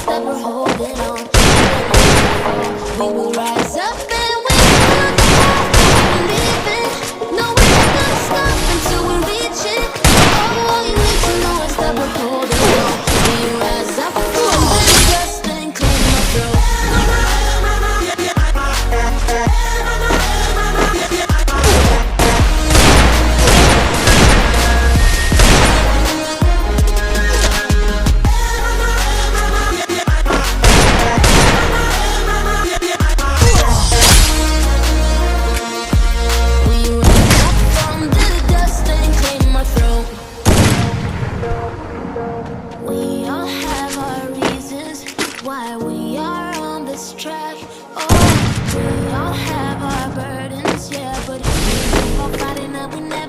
us that we're holding on. We will rise up and we will believe it. No, we're not gonna stop until we reach it. All you need to know is that we're holding on. We rise up from the dust and clear my throat. We all have our reasons why we are on this track. Oh, we all have our burdens, yeah, but we keep on fighting and we never